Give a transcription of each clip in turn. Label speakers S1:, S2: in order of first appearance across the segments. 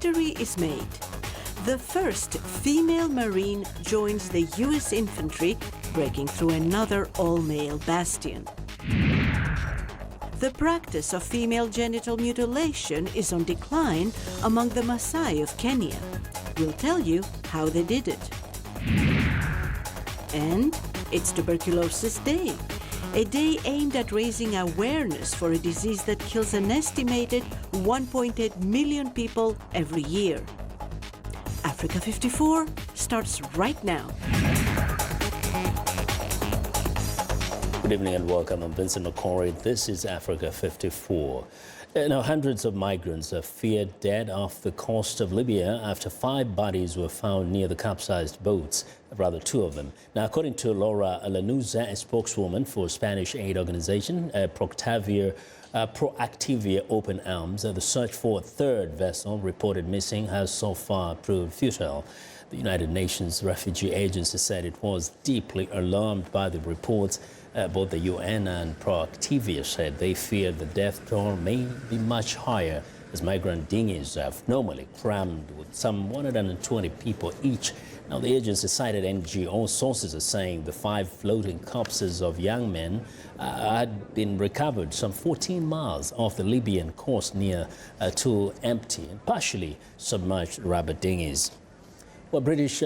S1: history is made. The first female Marine joins the US infantry, breaking through another all-male bastion. The practice of female genital mutilation is on decline among the Maasai of Kenya. We'll tell you how they did it. And it's Tuberculosis Day, a day aimed at raising awareness for a disease that kills an estimated 1.8 million people every year. Africa 54 starts right now.
S2: Good evening and welcome. I'm Vincent McCory. This is Africa 54. Now, hundreds of migrants are feared dead off the coast of Libya after 5 bodies were found near the capsized boats, rather 2 of them. Now, according to Laura Lanuza, a spokeswoman for Spanish aid organization Proactivia Open Arms, the search for a 3rd vessel reported missing has so far proved futile. The United Nations Refugee Agency said it was deeply alarmed by the reports. Both the UN and Proactivia said they feared the death toll may be much higher, as migrant dinghies have normally crammed with some 120 people each. Now, the agency cited NGO sources as saying the 5 floating corpses of young men had been recovered some 14 miles off the Libyan coast near 2 empty and partially submerged rubber dinghies. Well, British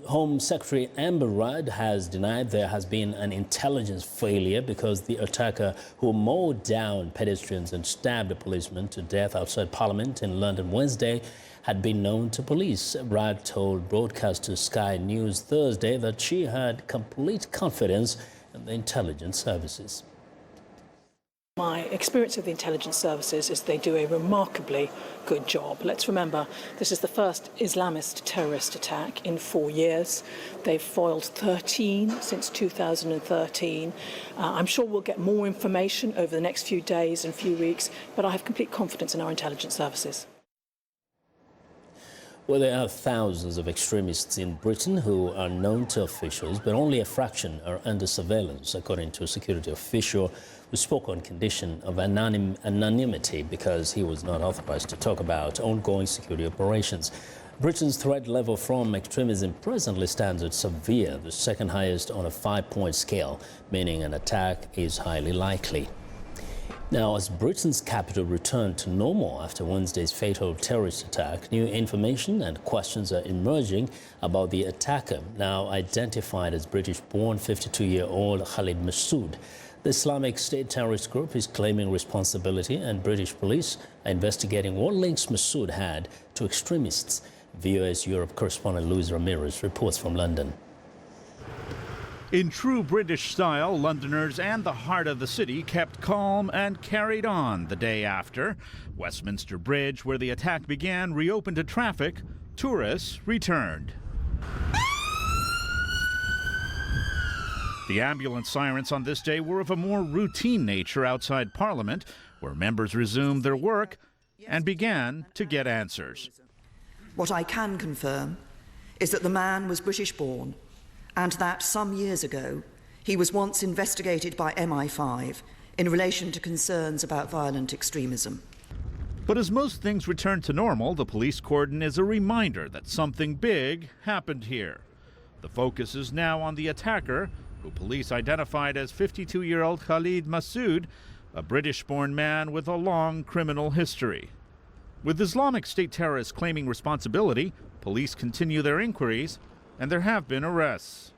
S2: Home Secretary Amber Rudd has denied there has been an intelligence failure because the attacker who mowed down pedestrians and stabbed a policeman to death outside Parliament in London Wednesday had been known to police. Rudd told broadcaster Sky News Thursday that she had complete confidence in the intelligence services.
S3: My experience of the intelligence services is they do a remarkably good job. Let's remember, this is the first Islamist terrorist attack in 4 years. They've foiled 13 since 2013. I'm sure we'll get more information over the next few days and few weeks, but I have complete confidence in our intelligence services.
S2: Well, there are thousands of extremists in Britain who are known to officials, but only a fraction are under surveillance, according to a security official who spoke on condition of anonymity because he was not authorized to talk about ongoing security operations. Britain's threat level from extremism presently stands at severe, the 2nd highest on a 5-point scale, meaning an attack is highly likely. Now, as Britain's capital returned to normal after Wednesday's fatal terrorist attack, new information and questions are emerging about the attacker, now identified as British-born 52-year-old Khalid Massoud. The Islamic State terrorist group is claiming responsibility, and British police are investigating what links Massoud had to extremists. VOA's Europe correspondent Luis Ramirez reports from London.
S4: In true British style, Londoners and the heart of the city kept calm and carried on the day after. Westminster Bridge, where the attack began, reopened to traffic. Tourists returned. The ambulance sirens on this day were of a more routine nature outside Parliament, where members resumed their work and began to get answers.
S5: What I can confirm is that the man was British-born, and that some years ago he was once investigated by MI5 in relation to concerns about violent extremism.
S4: But as most things return to normal, the police cordon is a reminder that something big happened here. The focus is now on the attacker, who police identified as 52-year-old Khalid Massoud, a British-born man with a long criminal history. With Islamic State terrorists claiming responsibility, police continue their inquiries, and there have been arrests.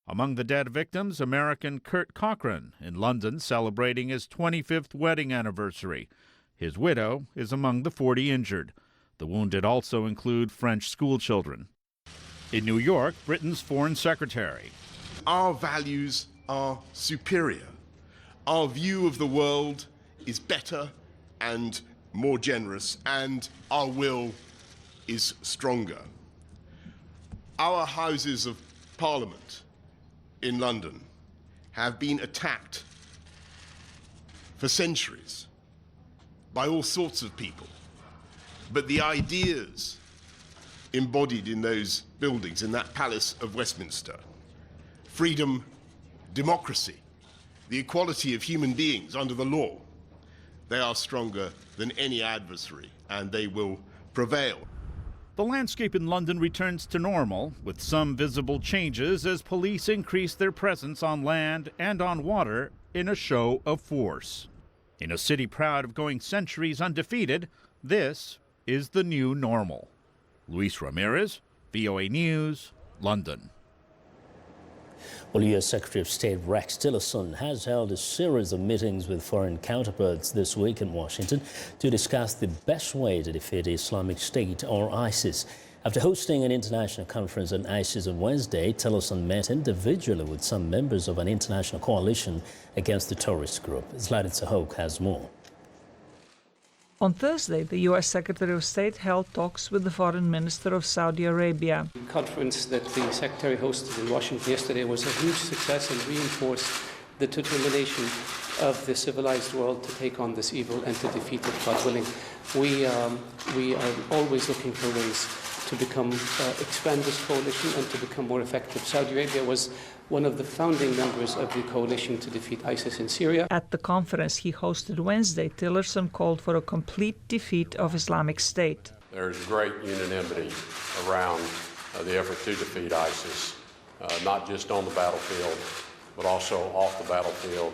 S4: Among the dead victims, American Kurt Cochran in London, celebrating his 25th wedding anniversary. His widow is among the 40 injured. The wounded also include French schoolchildren. In New York, Britain's Foreign Secretary.
S6: Our values are superior. Our view of the world is better and more generous, and our will is stronger. Our Houses of Parliament in London have been attacked for centuries by all sorts of people, but the ideas embodied in those buildings, in that Palace of Westminster, freedom, democracy, the equality of human beings under the law, they are stronger than any adversary, and they will prevail.
S4: The landscape in London returns to normal, with some visible changes as police increase their presence on land and on water in a show of force. In a city proud of going centuries undefeated, this is the new normal. Luis Ramirez, VOA News, London.
S2: Well, U.S. Secretary of State Rex Tillerson has held a series of meetings with foreign counterparts this week in Washington to discuss the best way to defeat Islamic State or ISIS. After hosting an international conference on ISIS on Wednesday, Tillerson met individually with some members of an international coalition against the terrorist group. Zlatin Sahok has more.
S7: On Thursday, the U.S. Secretary of State held talks with the Foreign Minister of Saudi Arabia.
S8: The conference that the Secretary hosted in Washington yesterday was a huge success and reinforced the determination of the civilized world to take on this evil and to defeat it, God willing. We are always looking for ways to expand this coalition and to become more effective. Saudi Arabia was one of the founding members of the coalition to defeat ISIS in Syria.
S7: At the conference he hosted Wednesday, Tillerson called for a complete defeat of Islamic State.
S9: There's great unanimity around the effort to defeat ISIS, not just on the battlefield, but also off the battlefield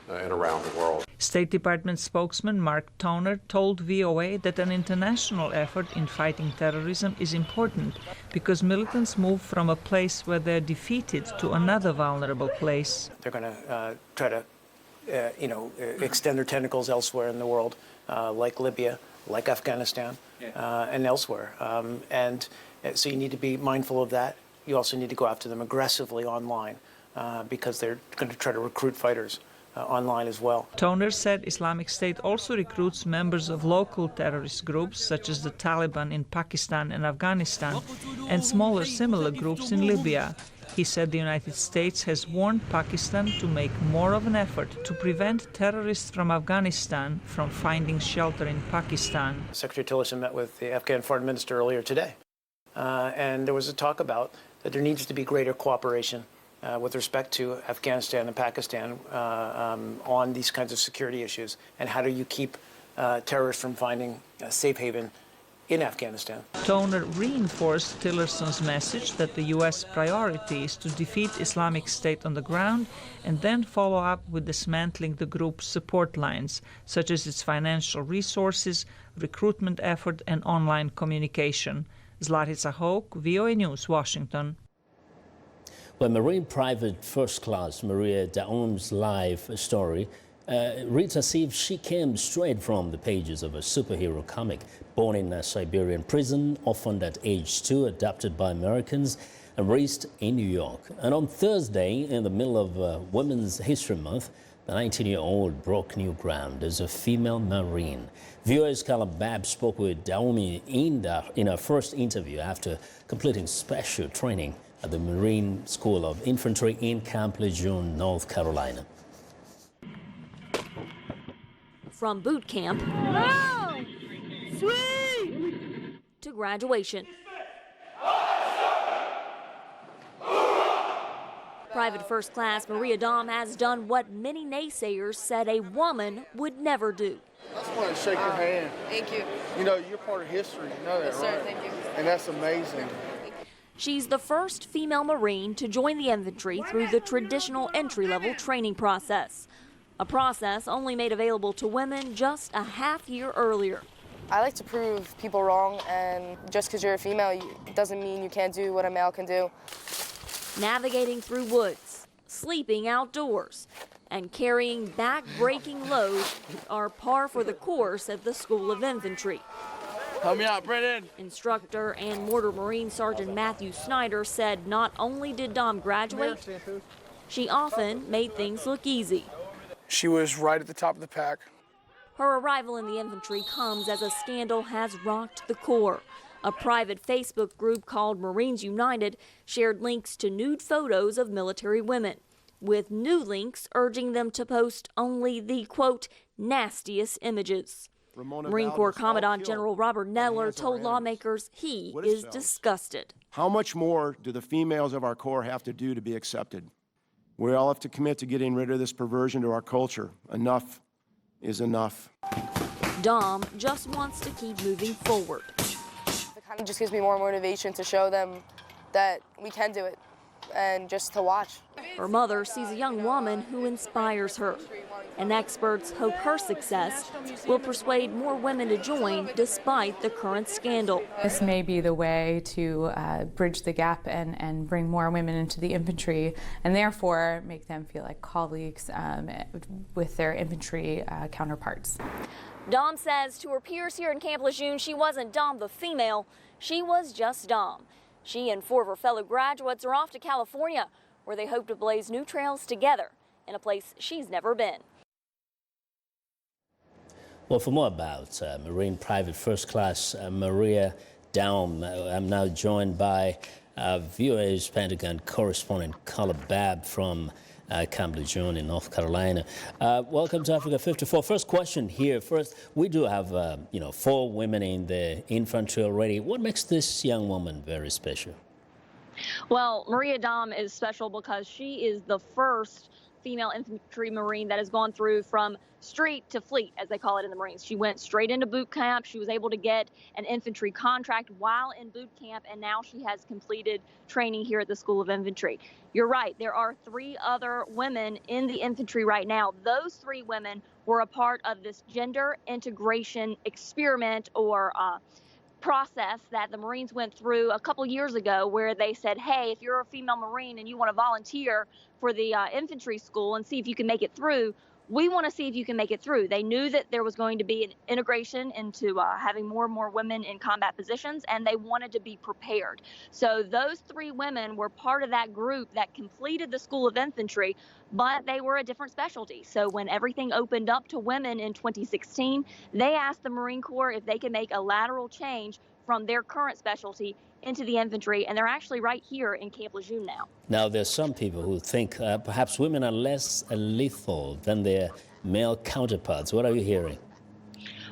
S9: and around the world.
S7: State Department spokesman Mark Toner told VOA that an international effort in fighting terrorism is important because militants move from a place where they're defeated to another vulnerable place.
S10: They're going to try to, extend their tentacles elsewhere in the world, like Libya, like Afghanistan, and elsewhere. And so you need to be mindful of that. You also need to go after them aggressively online because they're going to try to recruit fighters online as well.
S7: Toner said Islamic State also recruits members of local terrorist groups such as the Taliban in Pakistan and Afghanistan and smaller similar groups in Libya. He said the United States has warned Pakistan to make more of an effort to prevent terrorists from Afghanistan from finding shelter in Pakistan.
S10: Secretary Tillerson met with the Afghan Foreign Minister earlier today, and there was a talk about that there needs to be greater cooperation with respect to Afghanistan and Pakistan on these kinds of security issues, and how do you keep terrorists from finding a safe haven in Afghanistan.
S7: Toner reinforced Tillerson's message that the U.S. priority is to defeat Islamic State on the ground and then follow up with dismantling the group's support lines, such as its financial resources, recruitment effort, and online communication. Zlatin Sahok, VOA News, Washington.
S2: Well, Marine Private First Class Maria Daum's life story reads as if she came straight from the pages of a superhero comic. Born in a Siberian prison, orphaned at age 2, adopted by Americans, and raised in New York. And on Thursday, in the middle of Women's History Month, the 19-year-old broke new ground as a female Marine. VOA's Carla Babb spoke with Daum in her first interview after completing special training at the Marine School of Infantry in Camp Lejeune, North Carolina.
S11: From boot camp to graduation. Private First Class Maria Daum has done what many naysayers said a woman would never do.
S12: I just want to shake your hand.
S13: Thank you.
S12: You know, you're part of history. You know that,
S13: yes,
S12: right?
S13: Sir, thank you.
S12: And that's amazing.
S11: She's the first female Marine to join the infantry through the traditional entry-level training process, a process only made available to women just a half year earlier.
S13: I like to prove people wrong, and just because you're a female, it doesn't mean you can't do what a male can do.
S11: Navigating through woods, sleeping outdoors, and carrying back-breaking loads are par for the course at the School of Infantry.
S12: Help me out, Brennan.
S11: Instructor and Mortar Marine Sergeant Matthew Snyder said not only did Daum graduate, she often made things look easy.
S12: She was right at the top of the pack.
S11: Her arrival in the infantry comes as a scandal has rocked the Corps. A private Facebook group called Marines United shared links to nude photos of military women, with new links urging them to post only the, quote, nastiest images. Marine Corps Commandant General Robert Nedler told lawmakers he is disgusted.
S14: How much more do the females of our Corps have to do to be accepted? We all have to commit to getting rid of this perversion to our culture. Enough is enough.
S11: Daum just wants to keep moving forward.
S13: It just gives me more motivation to show them that we can do it and just to watch.
S11: Her mother sees a young woman who inspires her, and experts hope her success will persuade more women to join despite the current scandal.
S15: This may be the way to bridge the gap and bring more women into the infantry, and therefore make them feel like colleagues with their infantry counterparts.
S11: Dom says to her peers here in Camp Lejeune, she wasn't Dom the female, she was just Dom. She and 4 of her fellow graduates are off to California, where they hope to blaze new trails together in a place she's never been.
S2: Well, for more about Marine Private First Class Maria Daum, I'm now joined by VOA's Pentagon correspondent Carla Babb from Camp Lejeune in North Carolina. Welcome to Africa 54. First question here. First, we do have 4 women in the infantry already. What makes this young woman very special?
S11: Well, Maria Daum is special because she is the first female infantry Marine that has gone through from street to fleet, as they call it in the Marines. She went straight into boot camp. She was able to get an infantry contract while in boot camp, and now she has completed training here at the School of Infantry. You're right, there are 3 other women in the infantry right now. Those 3 women were a part of this gender integration experiment or process that the Marines went through a couple years ago, where they said, hey, if you're a female Marine and you want to volunteer for the infantry school and see if you can make it through, we want to see if you can make it through. They knew that there was going to be an integration into having more and more women in combat positions, and they wanted to be prepared. So those 3 women were part of that group that completed the School of Infantry, but they were a different specialty. So when everything opened up to women in 2016, they asked the Marine Corps if they could make a lateral change from their current specialty into the infantry, and they're actually right here in Camp Lejeune now.
S2: Now, there's some people who think perhaps women are less lethal than their male counterparts. What are you hearing?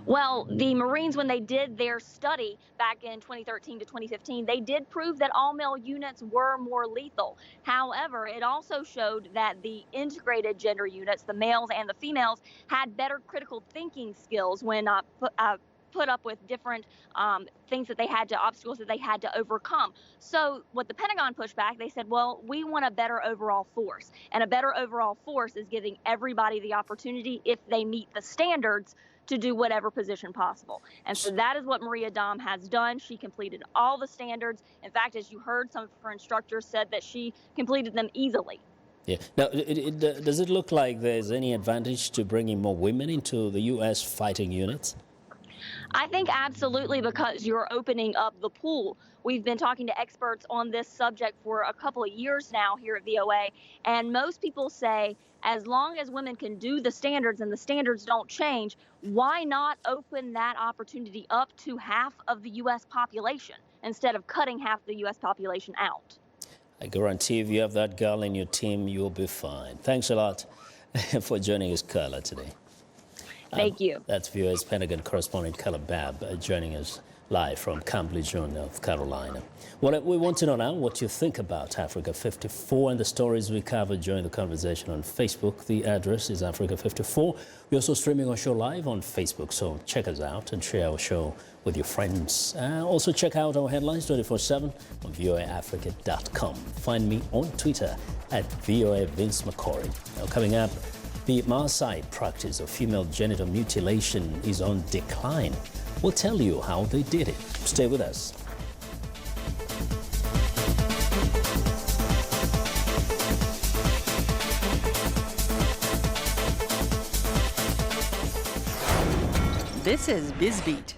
S11: Well, the Marines, when they did their study back in 2013 to 2015, they did prove that all male units were more lethal. However, it also showed that the integrated gender units, the males and the females, had better critical thinking skills when put up with different things that they had to, obstacles that they had to overcome. So what the Pentagon pushed back, they said, well, we want a better overall force. And a better overall force is giving everybody the opportunity, if they meet the standards, to do whatever position possible. And so that is what Maria Daum has done. She completed all the standards. In fact, as you heard, some of her instructors said that she completed them easily.
S2: Yeah. Now, does it look like there's any advantage to bringing more women into the U.S. fighting units?
S11: I think absolutely, because you're opening up the pool. We've been talking to experts on this subject for a couple of years now here at VOA, and most people say as long as women can do the standards and the standards don't change, why not open that opportunity up to half of the U.S. population instead of cutting half the U.S. population out?
S2: I guarantee if you have that girl in your team, you'll be fine. Thanks a lot for joining us, Carla, today.
S11: Thank you.
S2: That's VOA's Pentagon correspondent Carla Babb joining us live from Camp Lejeune, North Carolina. Well, we want to know now what you think about Africa 54 and the stories we covered during the conversation on Facebook. The address is Africa 54. We're also streaming our show live on Facebook, so check us out and share our show with your friends. Also check out our headlines 24/7 on voaafrica.com. Find me on Twitter at VOA Vince McCory. Now, coming up, the Maasai practice of female genital mutilation is on decline. We'll tell you how they did it. Stay with us.
S16: This is BizBeat.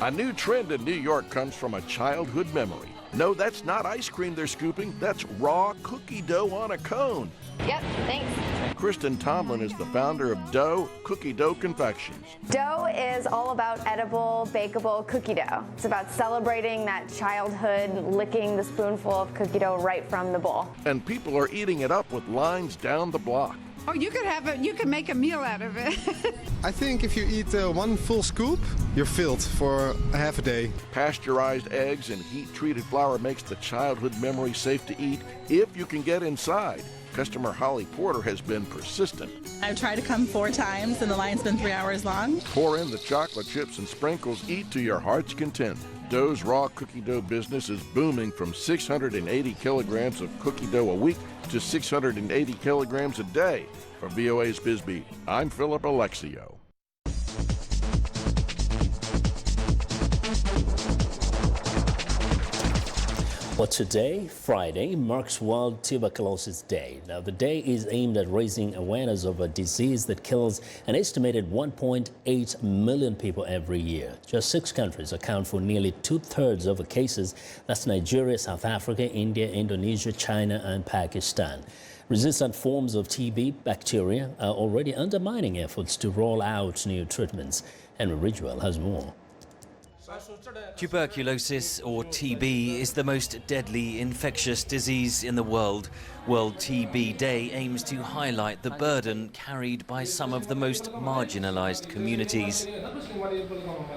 S17: A new trend in New York comes from a childhood memory. No, that's not ice cream they're scooping. That's raw cookie dough on a cone.
S18: Yep, thanks.
S17: Kristen Tomlin is the founder of Dough Cookie Dough Confections.
S18: Dough is all about edible, bakeable cookie dough. It's about celebrating that childhood, licking the spoonful of cookie dough right from the bowl.
S17: And people are eating it up with lines down the block.
S19: Oh, you could have it. You can make a meal out of it.
S20: I think if you eat one full scoop, you're filled for a half a day.
S17: Pasteurized eggs and heat-treated flour makes the childhood memory safe to eat if you can get inside. Customer Holly Porter has been persistent.
S21: I've tried to come 4 times and the line's been 3 hours long.
S17: Pour in the chocolate chips and sprinkles, eat to your heart's content. Dough's raw cookie dough business is booming from 680 kilograms of cookie dough a week to 680 kilograms a day. For VOA's BizBeat, I'm Philip Alexio.
S2: Well, today, Friday, marks World Tuberculosis Day. Now, the day is aimed at raising awareness of a disease that kills an estimated 1.8 million people every year. Just 6 countries account for nearly 2/3 of the cases. That's Nigeria, South Africa, India, Indonesia, China, and Pakistan. Resistant forms of TB bacteria are already undermining efforts to roll out new treatments. Henry Ridgewell has more.
S21: Tuberculosis, or TB, is the most deadly infectious disease in the world. World TB Day aims to highlight the burden carried by some of the most marginalized communities.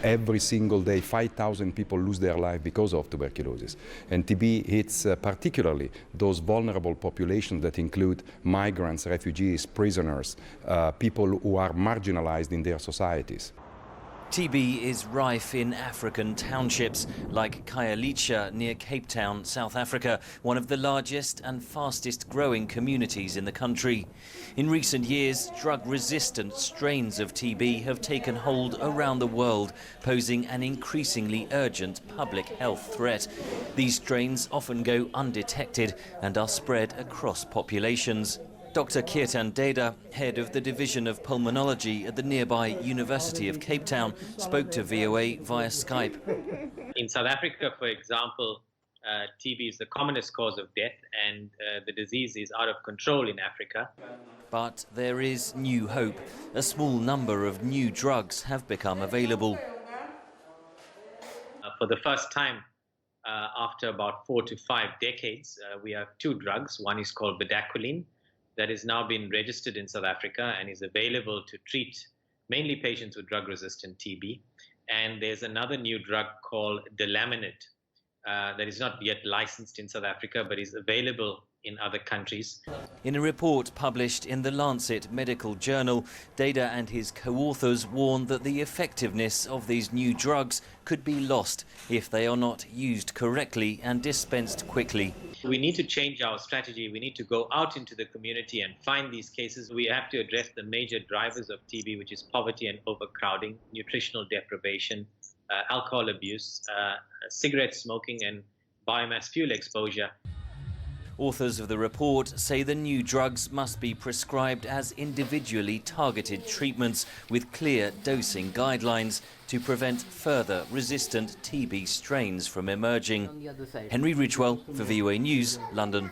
S22: Every single day, 5,000 people lose their life because of tuberculosis. And TB hits particularly those vulnerable populations that include migrants, refugees, prisoners, people who are marginalized in their societies.
S21: TB is rife in African townships like Khayelitsha near Cape Town, South Africa, one of the largest and fastest growing communities in the country. In recent years, drug-resistant strains of TB have taken hold around the world, posing an increasingly urgent public health threat. These strains often go undetected and are spread across populations. Dr. Kirtan Deda, head of the Division of Pulmonology at the nearby University of Cape Town, spoke to VOA via Skype.
S23: In South Africa, for example, TB is the commonest cause of death, and the disease is out of control in Africa.
S21: But there is new hope. A small number of new drugs have become available.
S23: For the first time, after about 4 to 5 decades, we have 2 drugs. One is called bedaquiline, that has now been registered in South Africa and is available to treat mainly patients with drug-resistant TB. And there's another new drug called delaminate that is not yet licensed in South Africa, but is available in other countries.
S21: In a report published in the Lancet Medical Journal, Deda and his co-authors warn that the effectiveness of these new drugs could be lost if they are not used correctly and dispensed quickly.
S23: We need to change our strategy. We need to go out into the community and find these cases. We have to address the major drivers of TB, which is poverty and overcrowding, nutritional deprivation, alcohol abuse, cigarette smoking, and biomass fuel exposure.
S21: Authors of the report say the new drugs must be prescribed as individually targeted treatments with clear dosing guidelines to prevent further resistant TB strains from emerging. Henry Ridgewell for VOA News, London.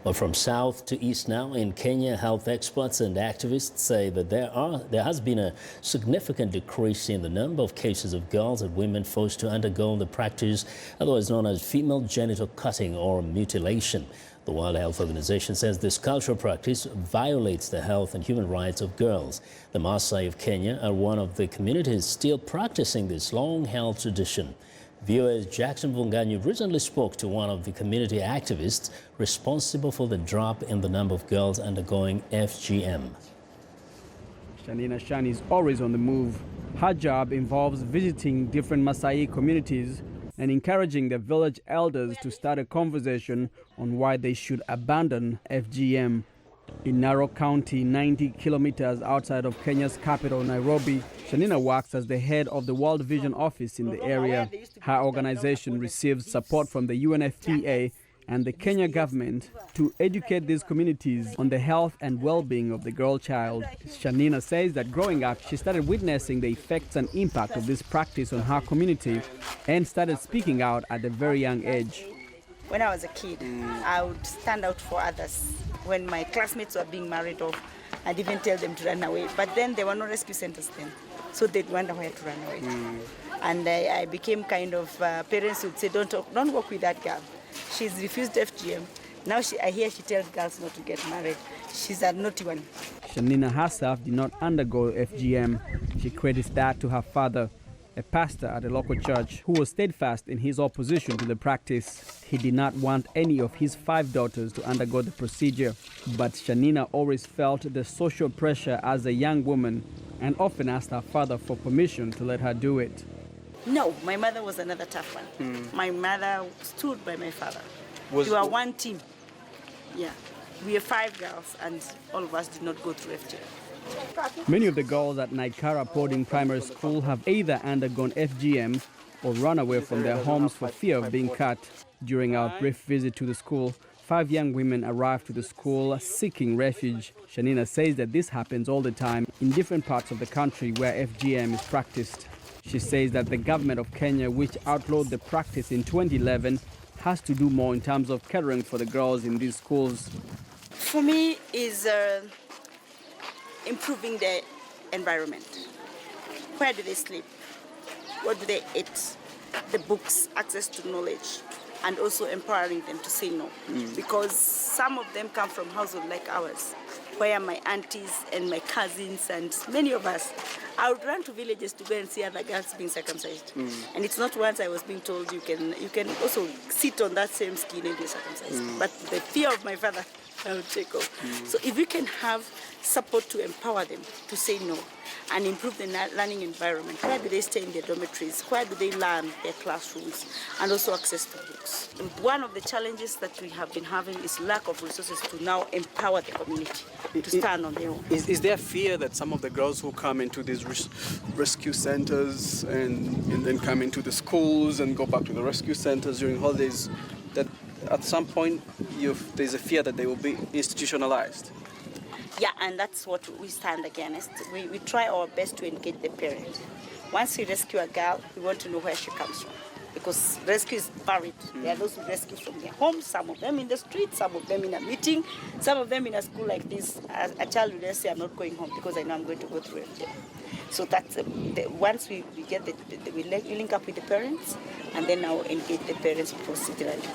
S2: Well, from south to east now in Kenya, health experts and activists say that there has been a significant decrease in the number of cases of girls and women forced to undergo the practice otherwise known as female genital cutting or mutilation. The World Health Organization says this cultural practice violates the health and human rights of girls. The Maasai of Kenya are one of the communities still practicing this long-held tradition. VOA's Jackson Vunganyu recently spoke to one of the community activists responsible for the drop in the number of girls undergoing FGM.
S24: Shanina Shan is always on the move. Her job involves visiting different Maasai communities and encouraging the village elders to start a conversation on why they should abandon FGM. In Narok County, 90 kilometers outside of Kenya's capital, Nairobi, Shanina works as the head of the World Vision office in the area. Her organization receives support from the UNFPA and the Kenya government to educate these communities on the health and well-being of the girl child. Shanina says that growing up, she started witnessing the effects and impact of this practice on her community and started speaking out at a very young age.
S25: When I was a kid, I would stand out for others. When my classmates were being married off, I'd even tell them to run away. But then there were no rescue centers then, so they'd wonder where to run away. And I became kind of, parents would say, don't work with that girl. She's refused FGM. Now I hear she tells girls not to get married. She's a naughty one.
S24: Shanina herself did not undergo FGM. She credits that to her father, a pastor at a local church who was steadfast in his opposition to the practice. He did not want any of his 5 daughters to undergo the procedure. But Shanina always felt the social pressure as a young woman and often asked her father for permission to let her do it.
S25: No, my mother was another tough one. My mother stood by my father.
S24: Was-
S25: We were one team. Yeah. We are 5 girls, and all of us did not go through FGM.
S24: Many of the girls at Naikara Boarding Primary School have either undergone FGM or run away from their homes for fear of being cut. During our brief visit to the school, 5 young women arrived to the school seeking refuge. Shanina says that this happens all the time in different parts of the country where FGM is practiced. She says that the government of Kenya, which outlawed the practice in 2011, has to do more in terms of catering for the girls in these schools.
S25: For me, is improving the environment. Where do they sleep? What do they eat? The books, access to knowledge, and also empowering them to say no. Because some of them come from households like ours, where my aunties and my cousins and many of us, I would run to villages to go and see other girls being circumcised. And it's not once I was being told you can also sit on that same skin and be circumcised. But the fear of my father, I would take off. So if we can have support to empower them to say no and improve the learning environment, where do they stay in their dormitories? Where do they learn their classrooms? And also access to books. And one of the challenges that we have been having is lack of resources to now empower the community to stand on their own.
S24: Is there fear that some of the girls who come into these rescue centers and then come into the schools and go back to the rescue centers during holidays, that at some point there's a fear that they will be institutionalized?
S25: Yeah, and that's what we stand against. We try our best to engage the parents. Once we rescue a girl, we want to know where she comes from. Because rescue is varied. There are those who rescue from their homes, some of them in the street, some of them in a meeting, some of them in a school like this. A child will say, I'm not going home because I know I'm going to go through FGM. So that's once we get we link up with the parents and then now engage the parents procedurally.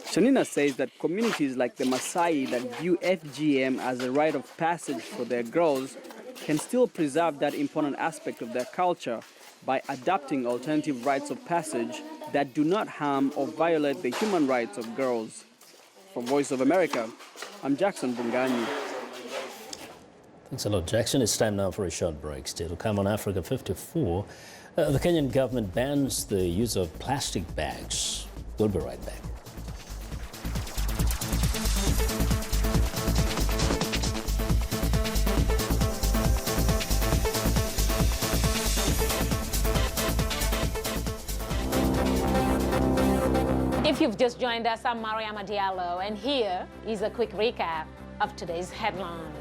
S24: Shanina says that communities like the Maasai that view FGM as a rite of passage for their girls can still preserve that important aspect of their culture by adopting alternative rites of passage that do not harm or violate the human rights of girls. For Voice of America, I'm Jackson Bunganyi.
S2: Thanks a lot, Jackson. It's time now for a short break. Still to come on Africa 54, the Kenyan government bans the use of plastic bags. We'll be right back.
S1: If you've just joined us, I'm Mariama Diallo, and here is a quick recap of today's headlines.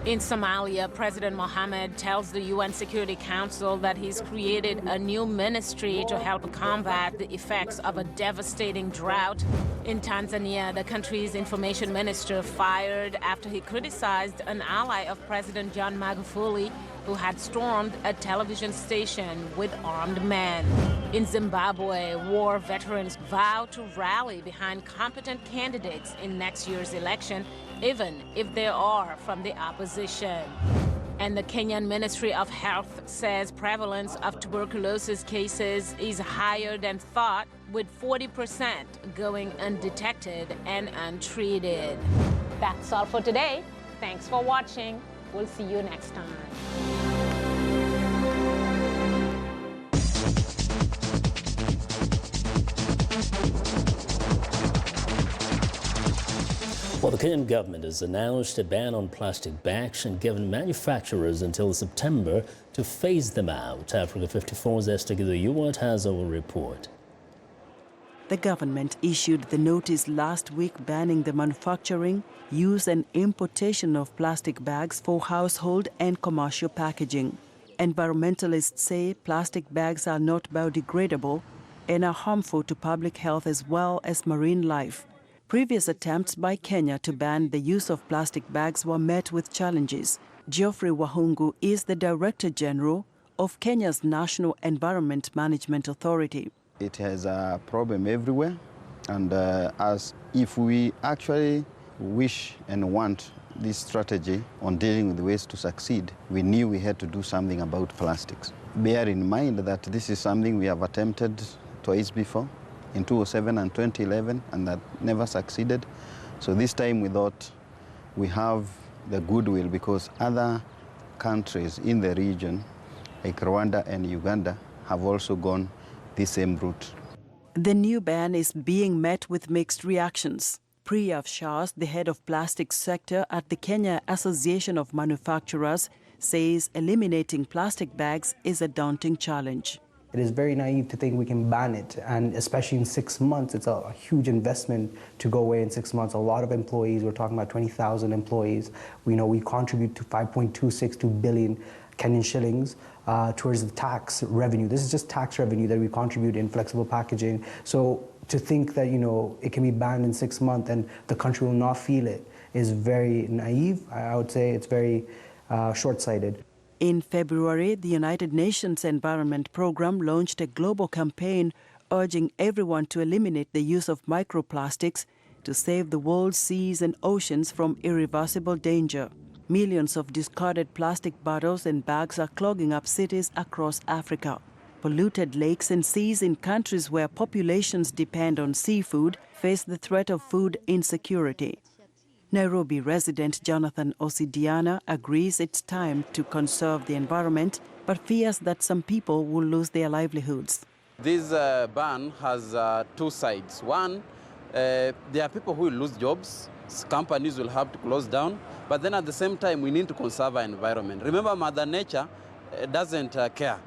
S1: In Somalia, President Mohammed tells the UN Security Council that he's created a new ministry to help combat the effects of a devastating drought. In Tanzania, the country's information minister fired after he criticized an ally of President John Magufuli who had stormed a television station with armed men. In Zimbabwe, war veterans vow to rally behind competent candidates in next year's election, even if they are from the opposition. And the Kenyan Ministry of Health says prevalence of tuberculosis cases is higher than thought, with 40% going undetected and untreated. That's all for today. Thanks for watching. We'll see you next time.
S2: Well, the Kenyan government has announced a ban on plastic bags and given manufacturers until September to phase them out. Africa 54's Esther Githuwat has our report.
S3: The government issued the notice last week banning the manufacturing, use and importation of plastic bags for household and commercial packaging. Environmentalists say plastic bags are not biodegradable and are harmful to public health as well as marine life. Previous attempts by Kenya to ban the use of plastic bags were met with challenges. Geoffrey Wahungu is the Director General of Kenya's National Environment Management Authority.
S4: It has a problem everywhere, and as if we actually wish and want this strategy on dealing with waste to succeed, we knew we had to do something about plastics. Bear in mind that this is something we have attempted twice before, in 2007 and 2011, and that never succeeded. So this time we thought we have the goodwill because other countries in the region, like Rwanda and Uganda, have also gone the same route.
S3: The new ban is being met with mixed reactions. Priya Shah, the head of plastics sector at the Kenya Association of Manufacturers, says eliminating plastic bags is a daunting challenge.
S5: It is very naive to think we can ban it, and especially in 6 months, it's a huge investment to go away in 6 months. A lot of employees, we're talking about 20,000 employees. We contribute to 5.262 billion Kenyan shillings towards the tax revenue. This is just tax revenue that we contribute in flexible packaging. So to think that, it can be banned in 6 months and the country will not feel it is very naive. I would say it's very short-sighted.
S3: In February, the United Nations Environment Programme launched a global campaign urging everyone to eliminate the use of microplastics to save the world's seas and oceans from irreversible danger. Millions of discarded plastic bottles and bags are clogging up cities across Africa. Polluted lakes and seas in countries where populations depend on seafood face the threat of food insecurity. Nairobi resident Jonathan Osidiana agrees it's time to conserve the environment, but fears that some people will lose their livelihoods.
S6: This ban has two sides. One, there are people who will lose jobs. Companies will have to close down. But then at the same time, we need to conserve our environment. Remember, Mother Nature doesn't care.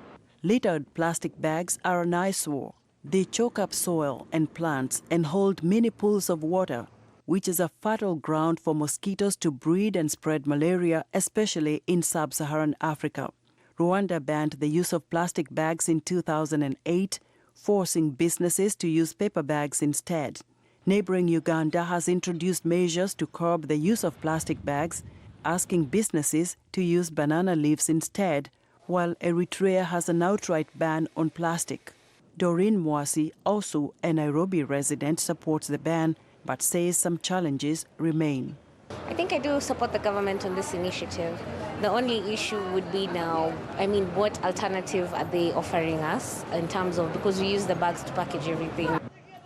S3: Littered plastic bags are an eyesore. They choke up soil and plants and hold many pools of water, which is a fertile ground for mosquitoes to breed and spread malaria, especially in sub-Saharan Africa. Rwanda banned the use of plastic bags in 2008, forcing businesses to use paper bags instead. Neighboring Uganda has introduced measures to curb the use of plastic bags, asking businesses to use banana leaves instead, while Eritrea has an outright ban on plastic. Doreen Mwasi, also a Nairobi resident, supports the ban, but says some challenges remain.
S8: I think I do support the government on this initiative. The only issue would be now, what alternative are they offering us in terms of, because we use the bags to package everything.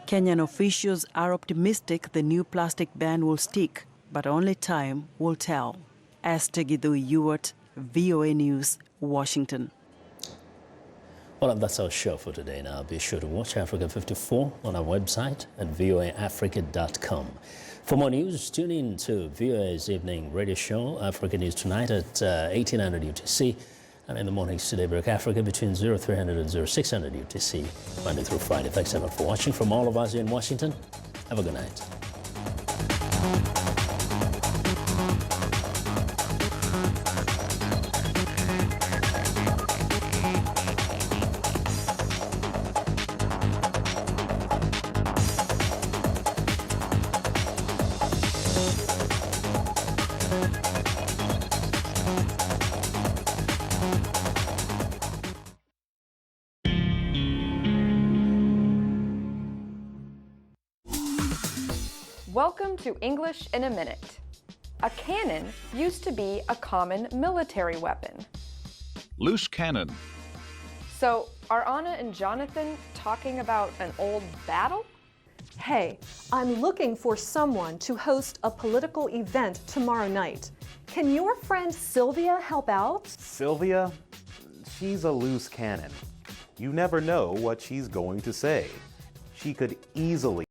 S3: Kenyan officials are optimistic the new plastic ban will stick, but only time will tell. Astegidhu Ewart, VOA News, Washington.
S2: Well, that's our show for today. Now, be sure to watch Africa 54 on our website at voaafrica.com. For more news, tune in to VOA's evening radio show, Africa News Tonight at 1800 UTC, and in the mornings to Daybreak Africa between 0300 and 0600 UTC, Monday through Friday. Thanks a lot for watching. From all of us here in Washington, have a good night.
S9: Welcome to English in a Minute. A cannon used to be a common military weapon.
S10: Loose cannon.
S9: So, are Anna and Jonathan talking about an old battle?
S26: Hey, I'm looking for someone to host a political event tomorrow night. Can your friend Sylvia help out?
S27: Sylvia? She's a loose cannon. You never know what she's going to say. She could easily